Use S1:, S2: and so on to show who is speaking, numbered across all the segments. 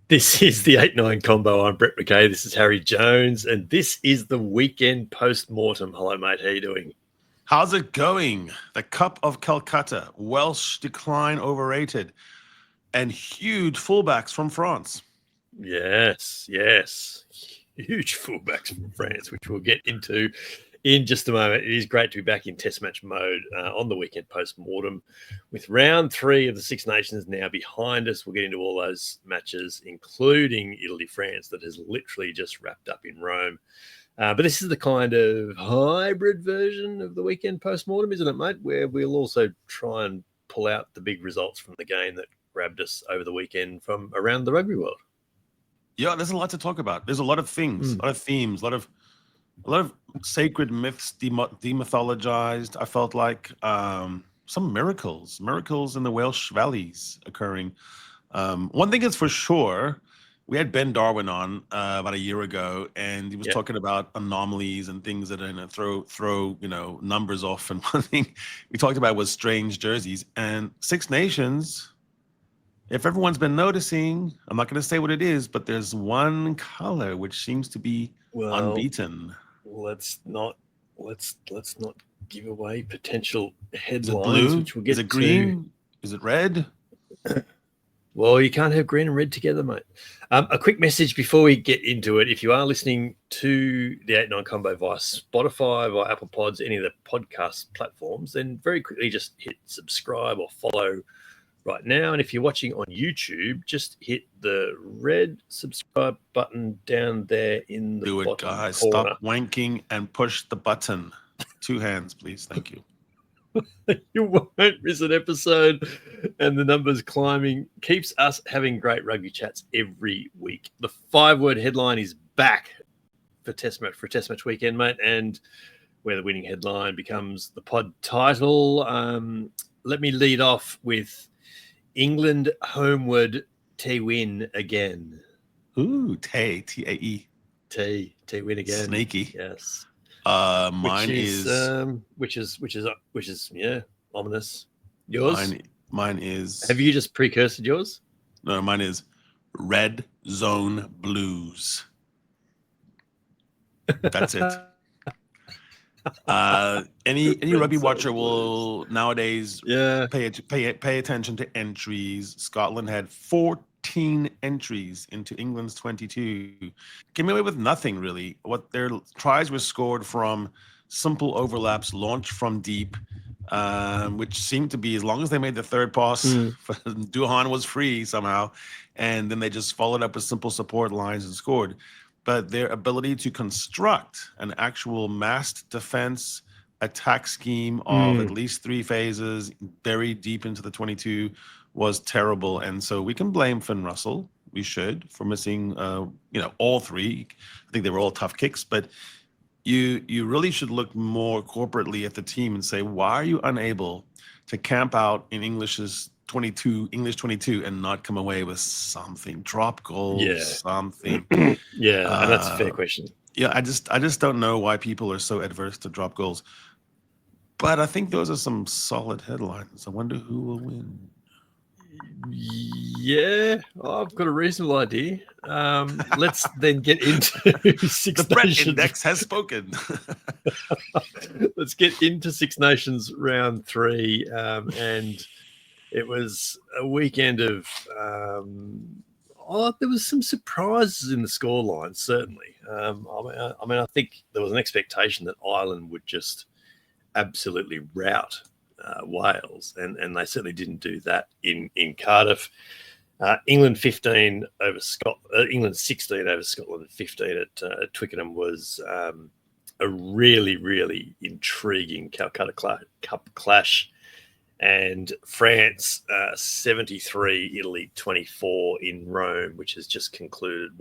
S1: This is the 8-9 Combo. I'm Brett McKay. This is Harry Jones, and this is the Weekend Post-Mortem. Hello, mate. How you doing?
S2: How's it going? The Cup of Calcutta. Welsh decline overrated. And huge fullbacks from France.
S1: Yes. Huge fullbacks from France, which we'll get into in just a moment. It is great to be back in test match mode on the Weekend Post-Mortem with round 3 of the Six Nations now behind us. We'll get into all those matches, including Italy-France, that has literally just wrapped up in Rome. But this is the kind of hybrid version of the Weekend Post-Mortem, isn't it, mate? Where we'll also try and pull out the big results from the game that grabbed us over the weekend from around the rugby world.
S2: Yeah, there's a lot to talk about. There's a lot of things, a lot of themes, a lot of sacred myths demythologized. I felt like some miracles in the Welsh valleys occurring. One thing is for sure, we had Ben Darwin on about a year ago, and he was talking about anomalies and things that are going to throw numbers off. And one thing we talked about was strange jerseys and Six Nations. If everyone's been noticing, I'm not going to say what it is, but there's one color which seems to be unbeaten.
S1: Let's not give away potential headlines.
S2: Is it blue?
S1: Which we'll get
S2: is it green? Is it red?
S1: Well, you can't have green and red together, mate. A quick message before we get into it. If you are listening to the 8-9 Combo via Spotify, via Apple Pods, any of the podcast platforms, then very quickly just hit subscribe or follow right now. And if you're watching on YouTube, just hit the red subscribe button down there in the bottom corner. Do it, guys.
S2: Stop wanking and push the button. 2 hands, please. Thank you.
S1: You won't miss an episode, and the numbers climbing keeps us having great rugby chats every week. The 5-word headline is back for test match weekend, mate, and where the winning headline becomes the pod title. Let me lead off with England homeward T-win again.
S2: Ooh, T-A-E.
S1: T-win again.
S2: Sneaky.
S1: Yes.
S2: Mine
S1: which is ominous. Yours?
S2: Mine is.
S1: Have you just precursored yours?
S2: No, mine is Red Zone Blues. That's it. Any rugby watcher will nowadays pay attention to entries. Scotland had 14 entries into England's 22. Came away with nothing, really. What their tries were scored from simple overlaps, launched from deep, which seemed to be, as long as they made the third pass, Duhan was free somehow, and then they just followed up with simple support lines and scored. But their ability to construct an actual massed defense attack scheme of at least 3 phases, buried deep into the 22, was terrible. And so we can blame Finn Russell. We should, for missing, all 3. I think they were all tough kicks. But you really should look more corporately at the team and say, why are you unable to camp out in English 22, and not come away with something, drop goals, something.
S1: And that's a fair question.
S2: Yeah, I just don't know why people are so adverse to drop goals. But I think those are some solid headlines. I wonder who will win.
S1: Yeah, I've got a reasonable idea. Let's then get into Six
S2: the Brett
S1: Nations.
S2: Index has spoken.
S1: Let's get into Six Nations round 3, and it was a weekend of there was some surprises in the scoreline, certainly. I think there was an expectation that Ireland would just absolutely rout Wales, and they certainly didn't do that in Cardiff. England 15 over Scotland. England 16 over Scotland 15 at Twickenham was a really, really intriguing Calcutta Cup clash. And France 73, Italy 24 in Rome, which has just concluded.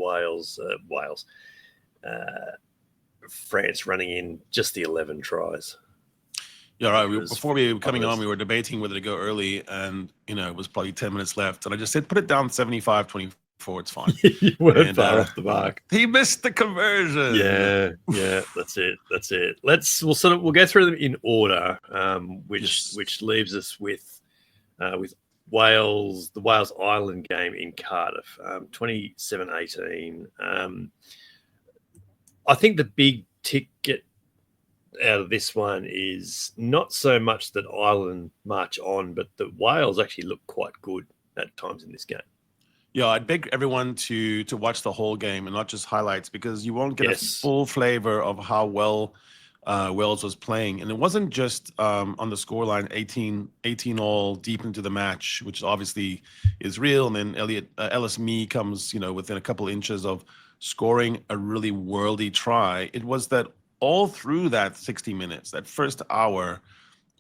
S1: France running in just the 11 tries.
S2: Yeah, right. Before we were coming on, we were debating whether to go early, and it was probably 10 minutes left, and I just said, put it down 75-24. It's fine.
S1: You weren't far off the mark.
S2: He missed the conversion.
S1: Yeah. That's it. We'll go through them in order, which leaves us with with Wales, the Wales-Ireland game in Cardiff, 27-18. I think the big ticket out of this one is not so much that Ireland march on, but that Wales actually look quite good at times in this game.
S2: Yeah, I'd beg everyone to watch the whole game and not just highlights, because you won't get a full flavor of how well Wales was playing. And it wasn't just on the scoreline, 18 all deep into the match, which obviously is real. And then Ellis Mee comes, within a couple inches of scoring a really worldy try. It was that all through that 60 minutes, that first hour,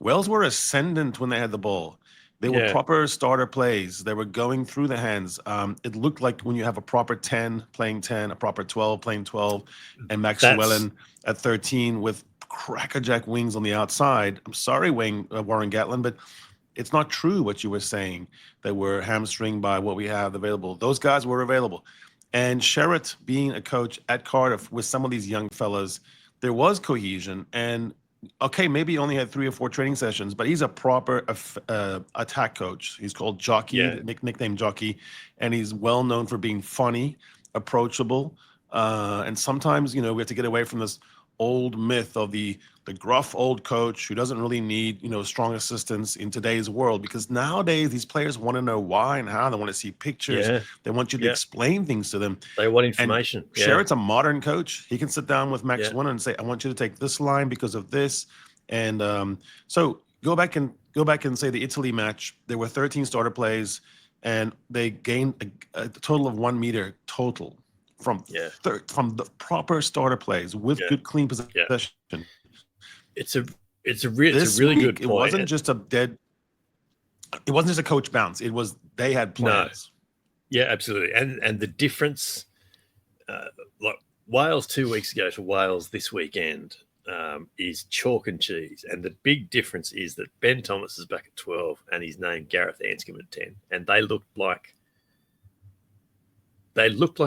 S2: Wales were ascendant when they had the ball. They were proper starter plays. They were going through the hands. It looked like when you have a proper 10 playing 10, a proper 12 playing 12, and Max Llewellyn at 13 with crackerjack wings on the outside. I'm sorry, Warren Gatland, but it's not true what you were saying, that we're hamstringed by what we have available. Those guys were available. And Sherratt being a coach at Cardiff with some of these young fellas, there was cohesion. And okay, maybe he only had 3 or 4 training sessions, but he's a proper attack coach. He's called Jockey, nicknamed Jockey, and he's well known for being funny, approachable, and sometimes we have to get away from this old myth of the gruff old coach who doesn't really need strong assistance in today's world, because nowadays these players want to know why and how. They want to see pictures. They want you to explain things to them.
S1: They want information.
S2: And Sherratt's a modern coach. He can sit down with Max Llewellyn and say, I want you to take this line because of this. And so go back and say the Italy match, there were 13 starter plays and they gained a total of 1 meter total from the proper starter plays with good clean possession.
S1: It's a really good point.
S2: It wasn't just a coach bounce. It was they had plans.
S1: No. Yeah, absolutely. And the difference, like Wales 2 weeks ago to Wales this weekend, is chalk and cheese. And the big difference is that Ben Thomas is back at 12 and he's named Gareth Anscombe at 10. And they looked like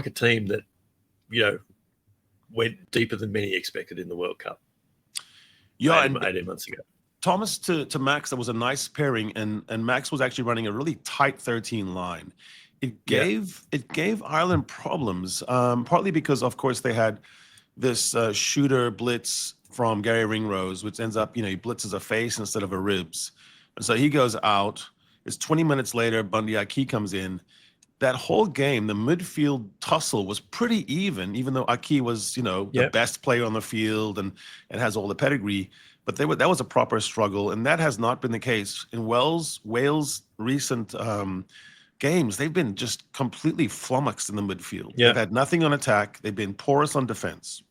S1: a team that, went deeper than many expected in the World Cup.
S2: Yeah,
S1: 18 months ago.
S2: Thomas to Max, that was a nice pairing, and Max was actually running a really tight 13 line. It gave Ireland problems, partly because, of course, they had this shooter blitz from Gary Ringrose, which ends up, he blitzes a face instead of a ribs. And so he goes out. It's 20 minutes later, Bundy Aki comes in. That whole game, the midfield tussle was pretty even though Aki was, the best player on the field and has all the pedigree. But that was a proper struggle, and that has not been the case. In Wales' recent games, they've been just completely flummoxed in the midfield. They've had nothing on attack. They've been porous on defence.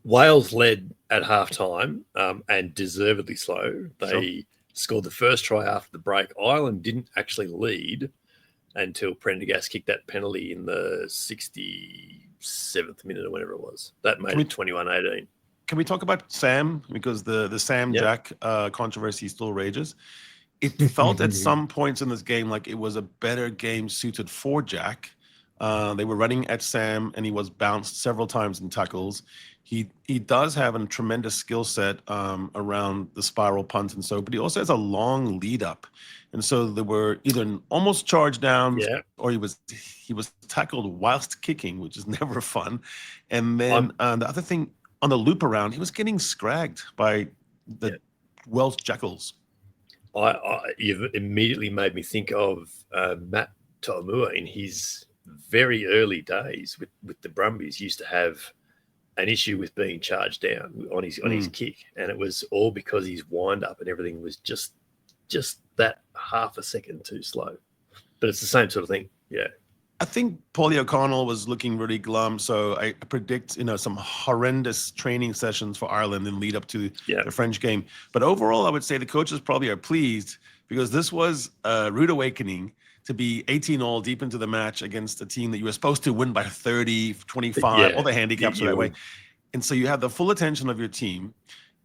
S1: Wales led at halftime and deservedly slow. They scored the first try after the break. Ireland didn't actually lead until Prendergast kicked that penalty in the 67th minute or whatever it was. That made it 21-18.
S2: Can we talk about Sam? Because the Sam Jack controversy still rages. It felt at some points in this game like it was a better game suited for Jack. They were running at Sam, and he was bounced several times in tackles. He does have a tremendous skill set around the spiral punt and so, but he also has a long lead up. And so they were either almost charged down or he was tackled whilst kicking, which is never fun. And then the other thing, on the loop around, he was getting scragged by the Welsh Jackals.
S1: You've immediately made me think of Matt To'omua in his very early days with the Brumbies. Used to have an issue with being charged down on his kick, and it was all because his wind up and everything was just that half a second too slow. But it's the same sort of thing. Yeah.
S2: I think Paulie O'Connell was looking really glum, so I predict some horrendous training sessions for Ireland in lead up to the French game. But overall, I would say the coaches probably are pleased, because this was a rude awakening to be 18-all deep into the match against a team that you were supposed to win by 30, 25, all the handicaps are that way. And so you have the full attention of your team.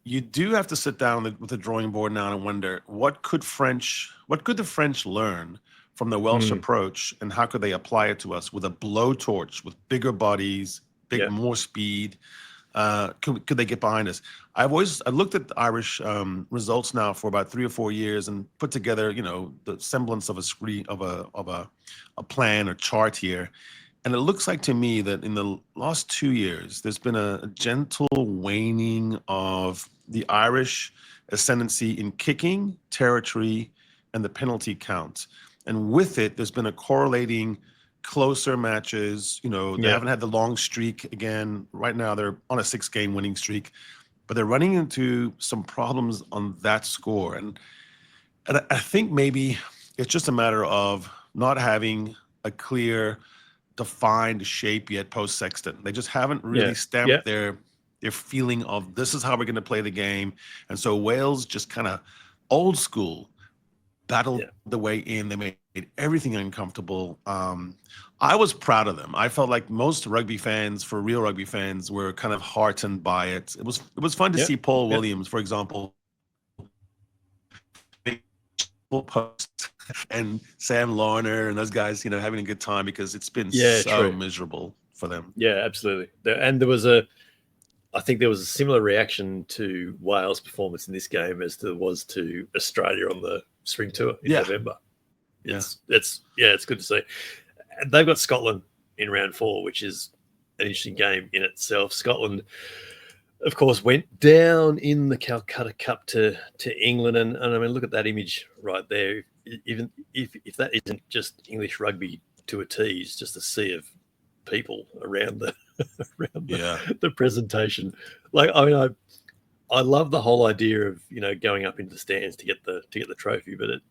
S2: You do have to sit down with the drawing board now and wonder, what could the French learn from the Welsh approach, and how could they apply it to us with a blowtorch, with bigger bodies, more speed? Could they get behind us? I looked at the Irish results now for about 3 or 4 years and put together, the semblance of a plan or chart here. And it looks like to me that in the last 2 years, there's been a gentle waning of the Irish ascendancy in kicking, territory, and the penalty count. And with it, there's been a correlating closer matches. They haven't had the long streak again. Right now, they're on a 6-game winning streak, but they're running into some problems on that score. And I think maybe it's just a matter of not having a clear, defined shape yet post Sexton. They just haven't really stamped their feeling of this is how we're going to play the game. And so Wales just kind of old school battled the way in. They made everything uncomfortable. I was proud of them. I felt like most rugby fans, for real rugby fans, were kind of heartened by it. It was fun to see Paul Williams, for example, post and Sam Larner and those guys, having a good time because it's been so miserable for them.
S1: Yeah, absolutely. And I think there was a similar reaction to Wales' performance in this game as there was to Australia on the spring tour in November. It's good to see. They've got Scotland in round 4, which is an interesting game in itself. Scotland, of course, went down in the Calcutta Cup to England, and I mean, look at that image right there. Even if that isn't just English rugby to a T, it's just a sea of people around the presentation. Like, I mean, I love the whole idea of going up into the stands to get the trophy, but it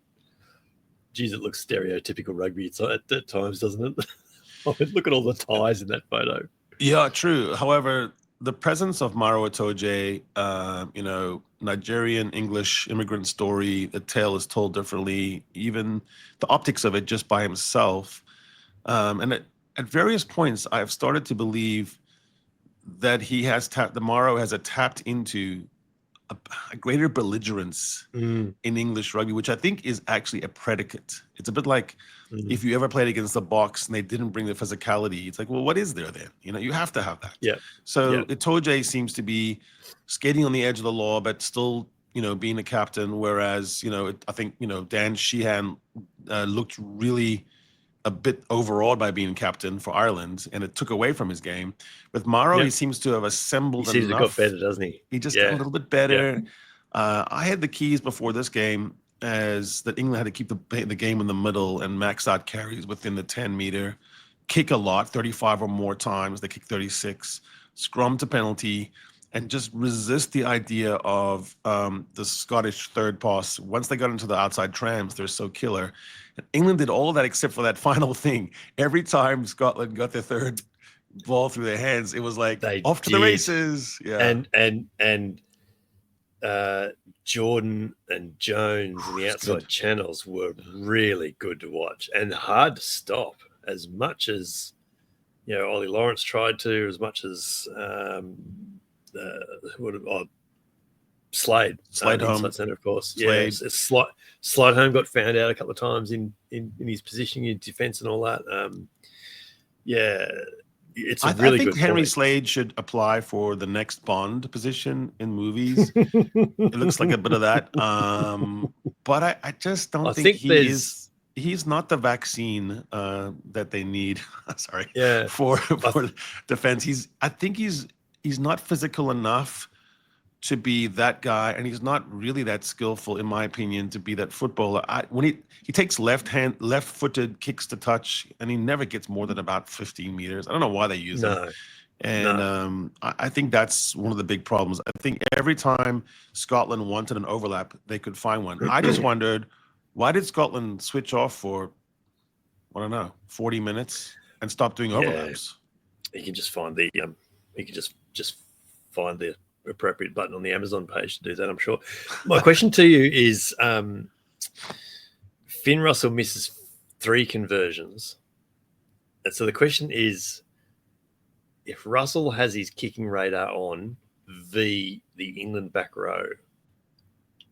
S1: looks stereotypical rugby at times, doesn't it? I mean, look at all the ties in that photo.
S2: Yeah, true. However, the presence of Maro Itoje, Nigerian English immigrant story, the tale is told differently. Even the optics of it, just by himself, and at various points, I've started to believe that Maro has tapped into a greater belligerence in English rugby, which I think is actually a predicate. It's a bit like if you ever played against the Box and they didn't bring the physicality, it's like, well, what is there then? You have to have that.
S1: Yeah.
S2: So Itoje seems to be skating on the edge of the law, but still, being a captain. Whereas, I think, Dan Sheehan looked really a bit overawed by being captain for Ireland, and it took away from his game. With Maro, he seems to have assembled enough. He seems to have got
S1: better, doesn't he?
S2: He just got a little bit better. Yeah. I had the keys before this game as that England had to keep the game in the middle and max out carries within the 10-meter, kick a lot, 35 or more times. They kick 36, scrum to penalty, and just resist the idea of the Scottish third pass. Once they got into the outside trams, they're so killer. And England did all of that except for that final thing. Every time Scotland got their third ball through their hands, it was like off to the races. Yeah.
S1: And Jordan and Jones in the outside channels were really good to watch and hard to stop, as much as Ollie Lawrence tried to, as much as Slade
S2: home
S1: inside centre, of course. Slide home got found out a couple of times in his positioning in defence and all that. It's a really good. I think
S2: Henry Slade should apply for the next Bond position in movies. It looks like a bit of that, but I just don't think he is. He's not the vaccine that they need. Sorry, for defense. I think he's not physical enough to be that guy, and he's not really that skillful, in my opinion, to be that footballer. When he takes left-footed kicks to touch, and he never gets more than about 15 meters. I don't know why they use him. And I think that's one of the big problems. I think every time Scotland wanted an overlap, they could find one. I just wondered, why did Scotland switch off for, 40 minutes and stop doing overlaps?
S1: He can just find the just find the appropriate button on the Amazon page to do that, I'm sure. My question to you is, Finn Russell misses 3 conversions. And so the question is, if Russell has his kicking radar on the England back row,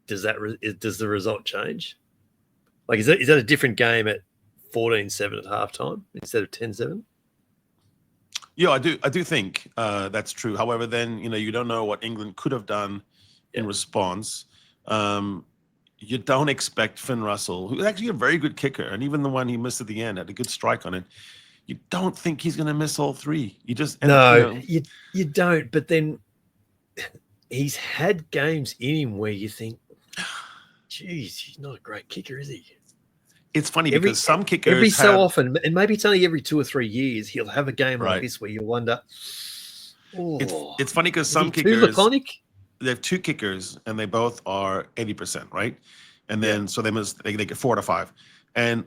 S1: does the result change? Like, is that a different game at 14-7 at halftime instead of 10-7?
S2: Yeah, I do think that's true. However, then you don't know what England could have done in response. You don't expect Finn Russell, who's actually a very good kicker, and even the one he missed at the end had a good strike on it. You don't think he's going to miss all three. You just
S1: you don't. But then he's had games in him where you think, geez, he's not a great kicker, is he?
S2: It's funny because some kickers
S1: every so often, and maybe it's only every 2 or 3 years, he'll have a game like this where you wonder.
S2: It's funny because some kickers
S1: too laconic.
S2: They have 2 kickers and they both are 80%, right? And then so they get 4 to 5.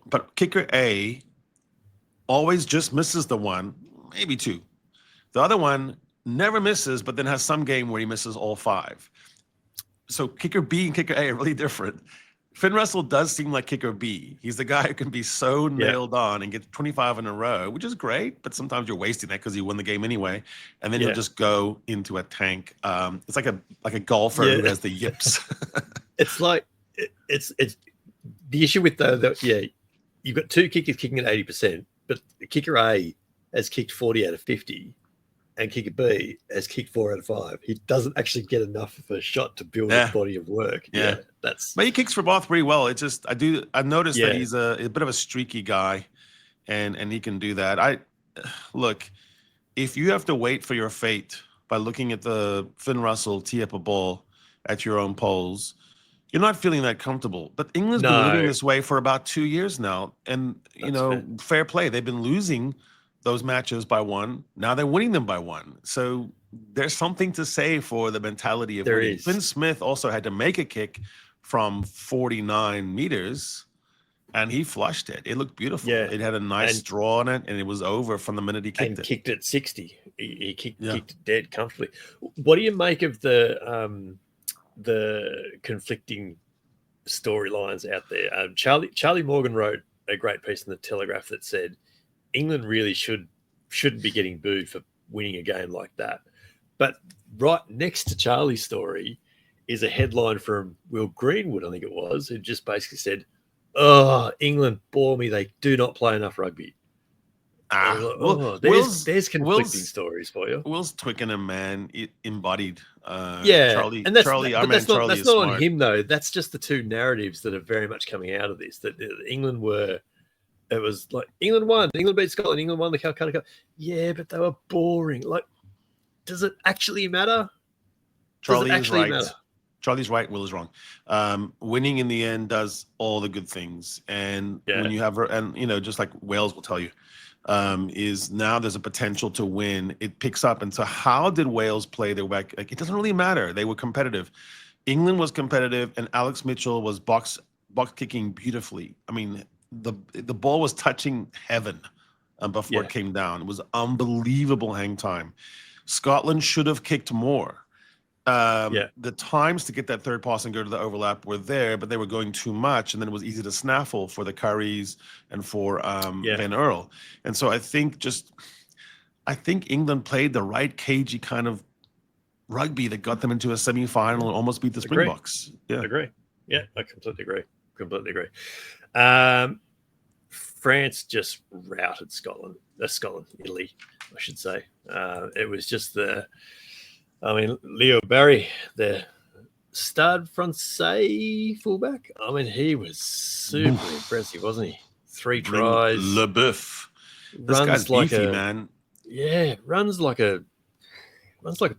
S2: But kicker A always just misses the one, maybe 2. The other one never misses, but then has some game where he misses all 5. So kicker B and kicker A are really different. Finn Russell does seem like kicker B. He's the guy who can be so nailed on and get 25 in a row, which is great, but sometimes you're wasting that because you won the game anyway. And then you'll just go into a tank. It's like a golfer who has the yips.
S1: It's like it's the issue with you've got 2 kickers kicking at 80%, but kicker A has kicked 40 out of 50. And kicker B has kicked 4 out of 5. He doesn't actually get enough of a shot to build a body of work.
S2: Yeah, but he kicks for both pretty well. It's just I noticed that he's a bit of a streaky guy, and he can do that. Look, if you have to wait for your fate by looking at the Finn Russell tee up a ball at your own poles, you're not feeling that comfortable. But England's been living this way for about 2 years now, and fair play. They've been losing those matches by 1. Now they're winning them by 1. So there's something to say for the mentality of winning. Finn Smith also had to make a kick from 49 meters, and he flushed it. It looked beautiful. Yeah. It had a nice draw on it, and it was over from the minute he kicked it.
S1: Kicked it 60. He kicked it dead comfortably. What do you make of the conflicting storylines out there? Charlie Morgan wrote a great piece in the Telegraph that said England really shouldn't be getting booed for winning a game like that. But right next to Charlie's story is a headline from Will Greenwood, I think it was, who just basically said, "Oh, England bore me. They do not play enough rugby." There's conflicting stories for you.
S2: Will's Twickenham, man, it embodied.
S1: Charlie,
S2: and that's
S1: not on him though. That's just the 2 narratives that are very much coming out of this. That England were. It was like England won. England beat Scotland. England won the Calcutta Cup. Yeah, but they were boring. Like, does it actually matter?
S2: Charlie's right. Will is wrong. Winning in the end does all the good things. And when you have, just like Wales will tell you, is now there's a potential to win. It picks up. And so how did Wales play their back? Like, it doesn't really matter. They were competitive. England was competitive, and Alex Mitchell was box kicking beautifully. I mean, the ball was touching heaven before it came down. It was unbelievable hang time. Scotland should have kicked more. The times to get that third pass and go to the overlap were there, but they were going too much, and then it was easy to snaffle for the Currys and for Van Earl. And so I think England played the right cagey kind of rugby that got them into a semi-final and almost beat the Springboks.
S1: I agree. Yeah, I completely agree. France just routed Italy, I should say. It was just Leo Barry, the Stade Francais fullback. I mean, he was super impressive, wasn't he? 3 tries.
S2: LeBeuf. This guy's beefy, man.
S1: Yeah, runs like a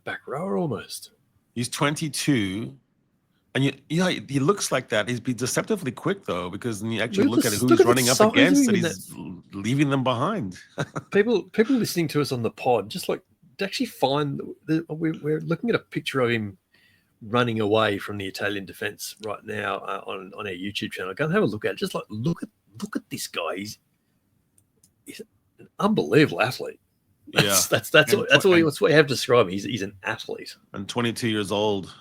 S1: back rower almost.
S2: He's 22. And he looks like that. He's been deceptively quick though, because when you actually look at who he's running up against, and he's leaving them behind.
S1: people listening to us on the pod, just like to actually find we're looking at a picture of him running away from the Italian defense right now on our YouTube channel. Go and have a look at it. Just like look at this guy. He's an unbelievable athlete. That's what you have to describe him. He's an athlete.
S2: And 22 years old.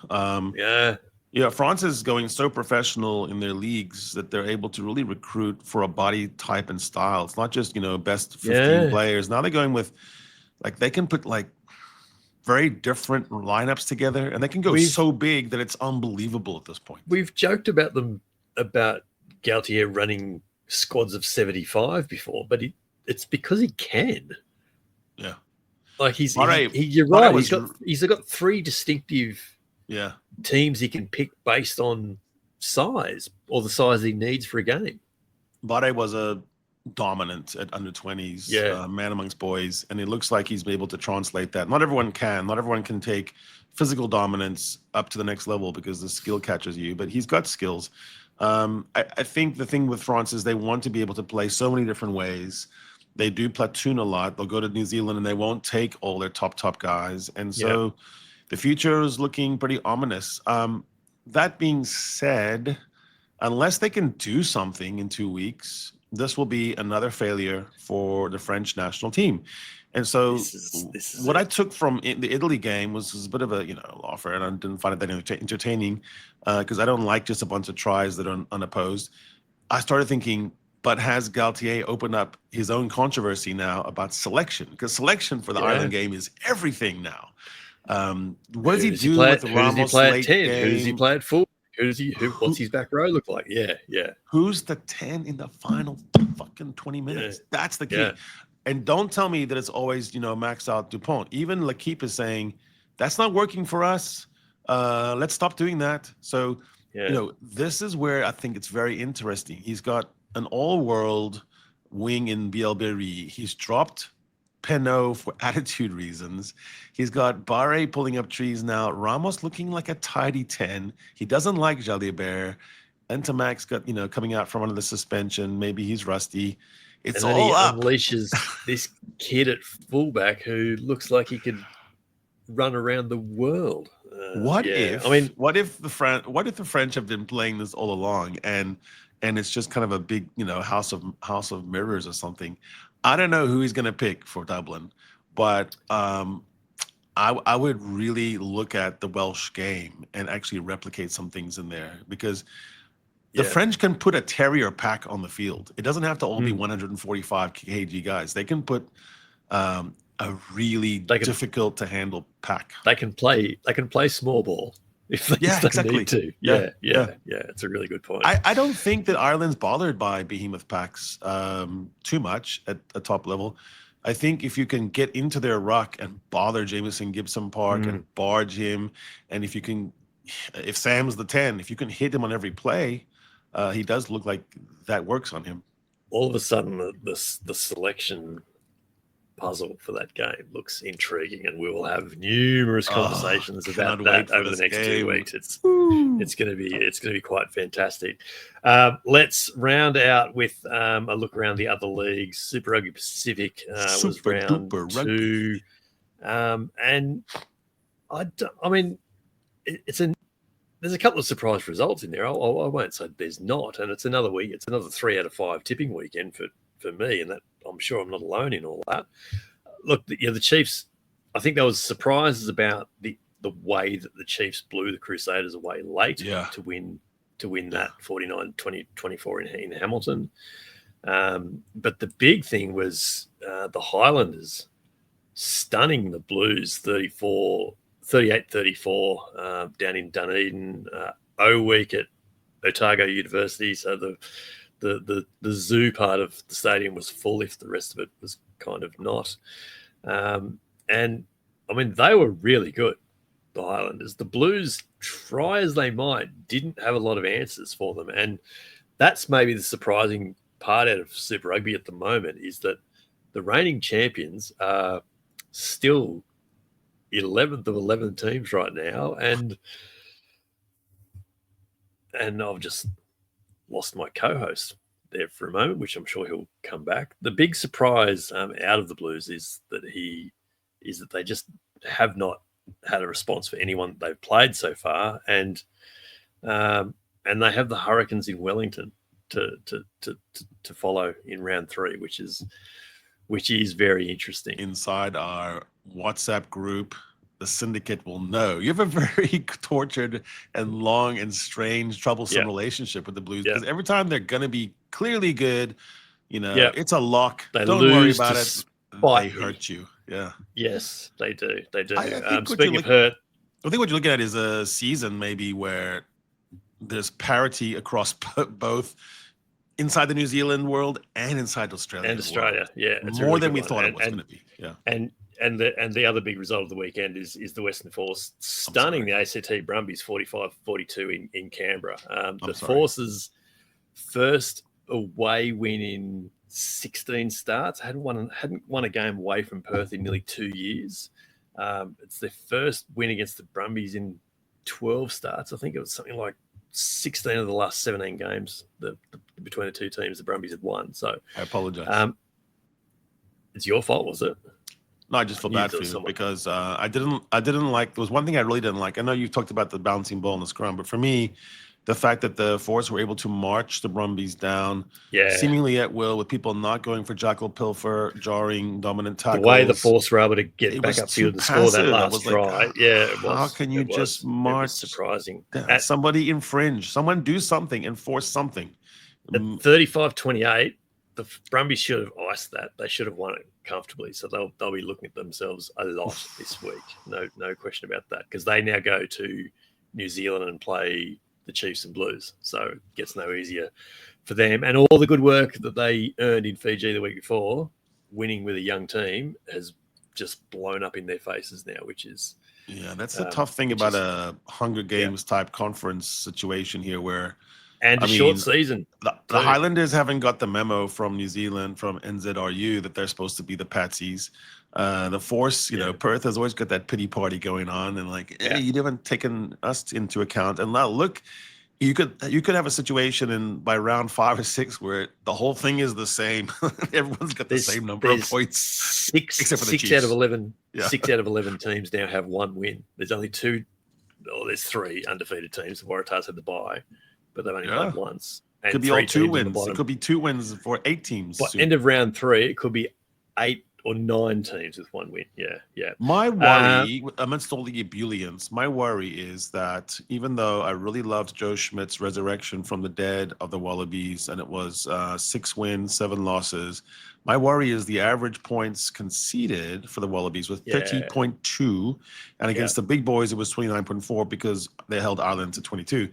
S2: Yeah, France is going so professional in their leagues that they're able to really recruit for a body type and style. It's not just, best 15 players. Now they're going with, they can put, very different lineups together, and they can go so big that it's unbelievable at this point.
S1: We've joked about Galthié running squads of 75 before, but it's because he can.
S2: Yeah.
S1: Like you're
S2: Bahrain
S1: right. He's got three distinctive teams he can pick based on size or the size he needs for a game.
S2: Bahrain was a dominant at under 20s, man amongst boys, and it looks like he's been able to translate that. Not everyone can take physical dominance up to the next level because the skill catches you, but he's got skills. I think the thing with France is they want to be able to play so many different ways. They do platoon a lot. They'll go to New Zealand and they won't take all their top guys, and so the future is looking pretty ominous. That being said, unless they can do something in 2 weeks, this will be another failure for the French national team. And so what I took from the Italy game was a bit of a offer, and I didn't find it that entertaining because I don't like just a bunch of tries that are unopposed. I started thinking, but has Galthié opened up his own controversy now about selection? Because selection for the Ireland game is everything now. What does he do with Ramos late game?
S1: Who does he play at 4? What's his back row look like? Yeah.
S2: Who's the 10 in the final fucking 20 minutes? Yeah. That's the key. Yeah. And don't tell me that it's always, maxed out Dupont. Even L'Équipe is saying, that's not working for us. Let's stop doing that. So, this is where I think it's very interesting. He's got an all-world wing in Bielberry. He's dropped Penaud for attitude reasons. He's got Barre pulling up trees now. Ramos looking like a tidy 10. He doesn't like Jalibert. Entamax got, coming out from under the suspension. Maybe he's rusty. It's all up.
S1: And then he unleashes this kid at fullback who looks like he could run around the world.
S2: What if the French have been playing this all along and it's just kind of a big, house of mirrors or something? I don't know who he's going to pick for Dublin, but I would really look at the Welsh game and actually replicate some things in there because the French can put a terrier pack on the field. It doesn't have to all be 145 kg guys. They can put a really difficult to handle pack.
S1: They can play small ball if they need to. Yeah. It's a really good point.
S2: I don't think that Ireland's bothered by behemoth packs too much at a top level. I think if you can get into their ruck and bother Jamison Gibson Park and barge him, and if Sam's the 10, if you can hit him on every play, he does look like that works on him.
S1: All of a sudden, the selection puzzle for that game looks intriguing, and we will have numerous conversations about that over the next 2 weeks. It's going to be quite fantastic. Let's round out with a look around the other leagues. Super Rugby Pacific was round 2, and there's a couple of surprise results in there. I won't say there's not, and it's another week. It's another 3 out of 5 tipping weekend for me, and that I'm sure I'm not alone in all that. Look, the Chiefs. I think there was surprises about the way that the Chiefs blew the Crusaders away late to win that 49-20-24 in Hamilton. But the big thing was the Highlanders stunning the Blues 38-34 down in Dunedin. O-Week at Otago University, so the zoo part of the stadium was full if the rest of it was kind of not. And they were really good, the Highlanders. The Blues, try as they might, didn't have a lot of answers for them. And that's maybe the surprising part out of Super Rugby at the moment, is that the reigning champions are still 11th of 11 teams right now. And I've just lost my co-host there for a moment, which I'm sure he'll come back. The big surprise out of the Blues is that they just have not had a response for anyone they've played so far, and they have the Hurricanes in Wellington to follow in round 3, which is very interesting.
S2: Inside our WhatsApp group, the syndicate will know you have a very tortured and long and strange, troublesome relationship with the Blues, because every time they're going to be clearly good, it's a lock. Don't worry about it. They hurt you. Yeah.
S1: Yes, they do. They do. Speaking of hurt,
S2: I think what you're looking at is a season maybe where there's parity across both inside the New Zealand world and inside Australia.
S1: And Australia,
S2: world. Yeah. It's more than we thought it was going to be. Yeah.
S1: And the other big result of the weekend is the Western Force stunning the ACT Brumbies 45-42 in Canberra. The Force's first away win in 16 starts. Hadn't won a game away from Perth in nearly 2 years. It's their first win against the Brumbies in 12 starts. I think it was something like 16 of the last 17 games between the two teams the Brumbies had won. So
S2: I apologize.
S1: It's your fault, was it?
S2: No, I just feel bad for you because I didn't like. There was one thing I really didn't like. I know you talked about the bouncing ball in the scrum, but for me, the fact that the Force were able to march the Brumbies down, seemingly at will, with people not going for jackal pilfer, jarring, dominant tackles.
S1: The way the Force were able to get back upfield and score that last try.
S2: How can you just march?
S1: It was surprising.
S2: Somebody infringe. Someone do something. Enforce something.
S1: At 35-28, the Brumbies should have iced that. They should have won it comfortably. So they'll be looking at themselves a lot this week. No question about that, because they now go to New Zealand and play the Chiefs and Blues. So it gets no easier for them. And all the good work that they earned in Fiji the week before, winning with a young team, has just blown up in their faces now, which is...
S2: Yeah, that's the tough thing about a Hunger Games type conference situation here where...
S1: And short season.
S2: The Highlanders haven't got the memo from New Zealand, from NZRU, that they're supposed to be the patsies. The Force, Perth has always got that pity party going on, and you haven't taken us into account. And now look, you could have a situation by round 5 or 6 where the whole thing is the same. Everyone's got the same number of points, except for the Chiefs.
S1: 6 out of 11. 6 out of 11 teams now have one win. There's only 2. There's 3 undefeated teams. The Waratahs had the bye, but they've only played once.
S2: It could be all 2 wins. It could be 2 wins for 8 teams.
S1: By end of round 3, it could be 8 or 9 teams with one win. Yeah.
S2: My worry, amidst all the ebullience, my worry is that even though I really loved Joe Schmidt's resurrection from the dead of the Wallabies, and it was 6 wins, 7 losses, my worry is the average points conceded for the Wallabies was 30.2, and against the big boys it was 29.4 because they held Ireland to 22.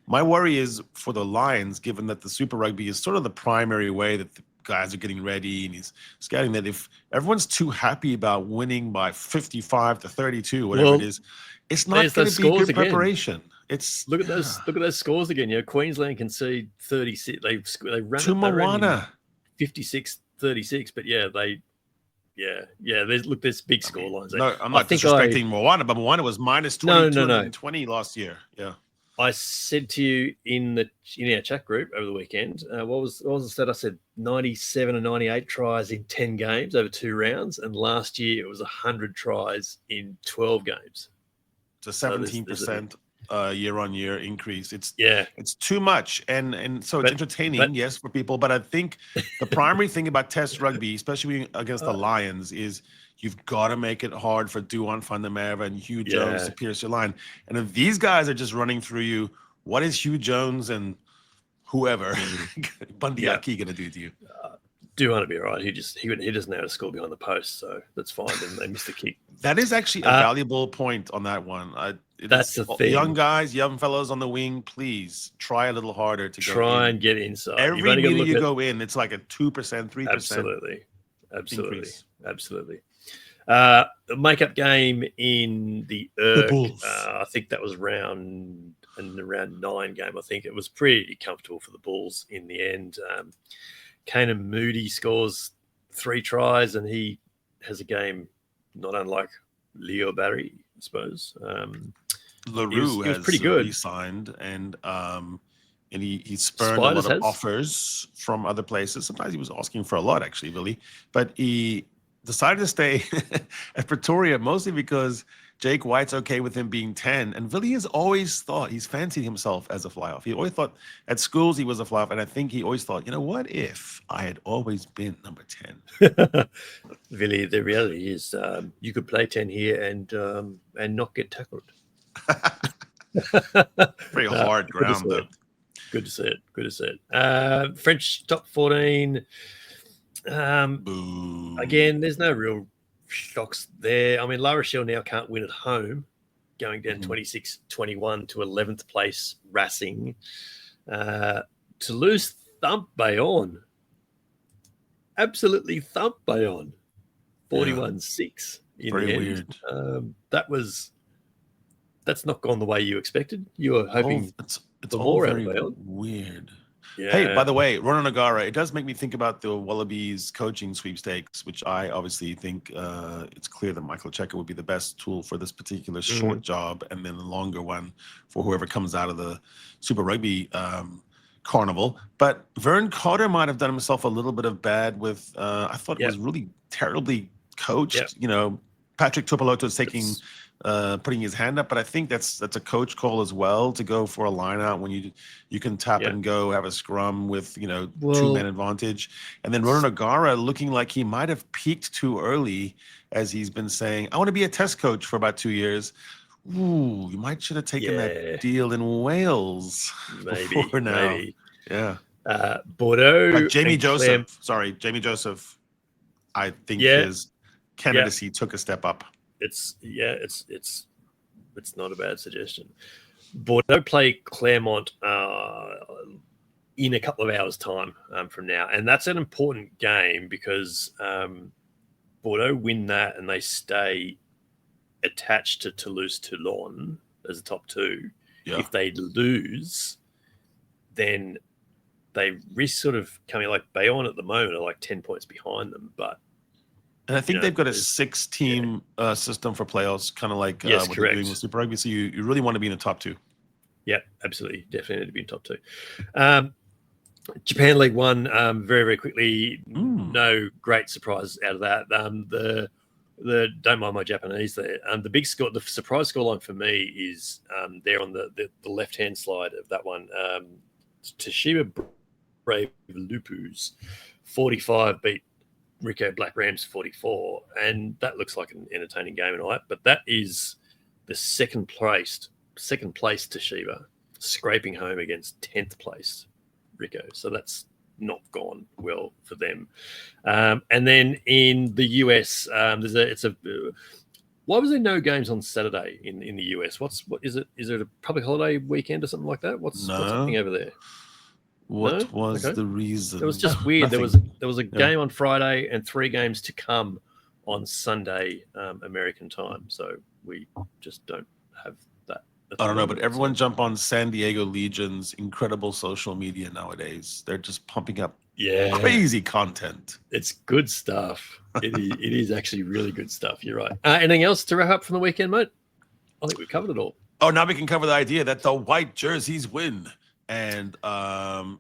S2: My worry is for the Lions, given that the Super Rugby is sort of the primary way that the guys are getting ready, and he's scouting, that if everyone's too happy about winning by 55-32, whatever it is, it's not going to be good preparation. It's
S1: look at those scores again. Queensland concede 36. They ran
S2: to Moana
S1: 56-36, but there's big score lines.
S2: No, I'm not disrespecting Moana, but Moana was minus 20 last year. Yeah.
S1: I said to you in our chat group over the weekend, what was the stat? I said 97 and 98 tries in 10 games over 2 rounds, and last year it was 100 tries in 12 games.
S2: It's a 17% year-on-year increase. It's too much, and so it's entertaining, yes, for people. But I think the primary thing about Test rugby, especially against the Lions, is you've got to make it hard for Duan van der Merwe and Hugh Jones to pierce your line. And if these guys are just running through you, what is Hugh Jones and whoever, Bundy Aki, going to do to you?
S1: Duan would be all right. He doesn't know how to score behind the post, so that's fine. And they missed the kick.
S2: That is actually a valuable point on that one.
S1: That's the thing.
S2: Young guys, young fellows on the wing, please try a little harder to
S1: try and get inside.
S2: Every minute you go in, it's like a 2%, 3%.
S1: Absolutely. The makeup game in the
S2: Bulls.
S1: I think that was round 9 game. I think it was pretty comfortable for the Bulls in the end. Kanan Moody scores 3 tries, and he has a game not unlike Leo Barry, I suppose.
S2: LaRue
S1: he was pretty good.
S2: He signed, and he spurned a lot of offers from other places. Sometimes he was asking for a lot, actually, Billy. But he decided to stay at Pretoria, mostly because Jake White's okay with him being 10. And Billy has always thought, he's fancied himself as a fly-off. He always thought at schools he was a fly-off. And I think he always thought, what if I had always been number 10?
S1: Billy, the reality is you could play 10 here and not get tackled.
S2: Pretty hard ground, though.
S1: Good to see it. French top 14. Again, there's no real shocks there. I mean, La Rochelle now can't win at home, going down 26-21 to 11th place Racing. Toulouse thump Bayonne. Absolutely thump Bayonne. 41-6. in
S2: Very
S1: the end.
S2: Weird.
S1: That's not gone the way you expected. You were hoping
S2: it's
S1: for
S2: all
S1: more
S2: very
S1: out of Wales.
S2: weird.
S1: Yeah.
S2: Hey, by the way, Ronan O'Gara, it does make me think about the Wallabies coaching sweepstakes, which I obviously think it's clear that Michael Cheika would be the best tool for this particular short job, and then the longer one for whoever comes out of the Super Rugby Carnival. But Vern Cotter might have done himself a little bit of bad with, I thought it was really terribly coached. Patrick Tupoloto's putting his hand up, but I think that's a coach call as well, to go for a line out when you can tap and go, have a scrum with 2-man advantage. And then Ronan O'Gara looking like he might have peaked too early, as he's been saying, I want to be a test coach for about 2 years. Ooh, you might should have taken that deal in Wales before now.
S1: Maybe.
S2: Yeah.
S1: Bordeaux.
S2: But Jamie Joseph, I think his candidacy took a step up.
S1: It's not a bad suggestion. Bordeaux play Claremont in a couple of hours' time from now, and that's an important game because Bordeaux win that and they stay attached to Toulouse-Toulon as the top two. Yeah. If they lose, then they risk sort of coming, like Bayonne at the moment are like 10 points behind them, but.
S2: And I think they've got a 6-team system for playoffs, kind of like what they're doing with Super Rugby. So you really want to be in the top two.
S1: Yeah, absolutely. Definitely to be in top two. Japan League One, very, very quickly. No great surprise out of that. The don't mind my Japanese there. The big score, the surprise scoreline for me is there on the left-hand slide of that one. Toshiba Brave Lupus 45 beat Ricoh Black Rams 44, and that looks like an entertaining game tonight. But that is the second place Toshiba scraping home against 10th place Ricoh. So that's not gone well for them. And then in the US, why was there no games on Saturday in the US? What is it? Is it a public holiday weekend or something like that? What's happening over there?
S2: What was the reason?
S1: It was just weird. There was a game on Friday and 3 games to come on Sunday American time. So we just don't have that.
S2: I don't know, but everyone jump on San Diego Legion's incredible social media nowadays. They're just pumping up crazy content.
S1: It's good stuff. It is actually really good stuff. You're right. Anything else to wrap up from the weekend, mate? I think we've covered it all.
S2: Oh, now we can cover the idea that the white jerseys win. And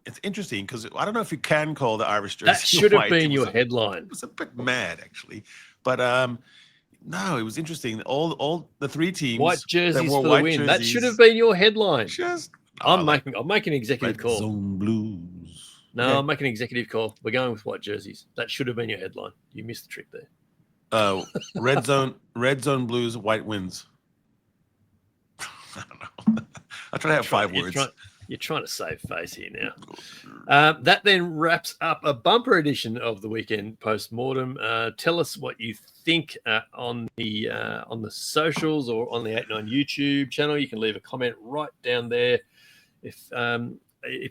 S2: it's interesting because I don't know if you can call the Irish jersey.
S1: That should have been your headline.
S2: It was a bit mad, actually. But no, it was interesting. All the 3 teams.
S1: White jerseys for the win. That should have been your headline. I'm making an executive call.
S2: Zone Blues.
S1: No, I'm making an executive call. We're going with white jerseys. That should have been your headline. You missed the trick there.
S2: Red zone Blues, white wins. I don't know. I try to have 5 words.
S1: You're trying to save face here now. That then wraps up a bumper edition of the Weekend Post-Mortem. Tell us what you think on the socials or on the 8-9 YouTube channel. You can leave a comment right down there. If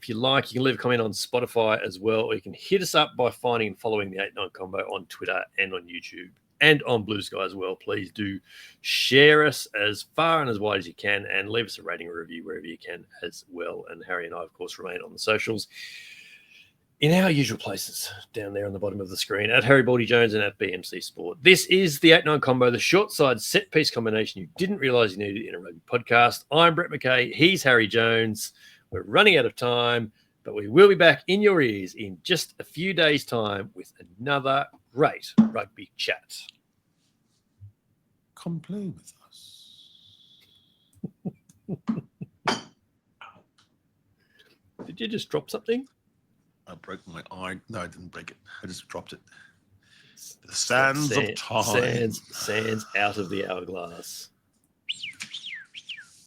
S1: you like, you can leave a comment on Spotify as well, or you can hit us up by finding and following the 8-9 Combo on Twitter and on YouTube and on Blue Sky as well. Please do share us as far and as wide as you can and leave us a rating or review wherever you can as well. And Harry and I, of course, remain on the socials in our usual places down there on the bottom of the screen at Harry Baldy Jones and at BMC Sport. This is the 8-9 Combo, the short side set piece combination you didn't realize you needed in a rugby podcast. I'm Brett McKay. He's Harry Jones. We're running out of time, but we will be back in your ears in just a few days' time with another great rugby chat.
S2: Come play with us.
S1: Did you just drop something?
S2: I broke my eye. No, I didn't break it. I just dropped it. The sands of time.
S1: Sands out of the hourglass.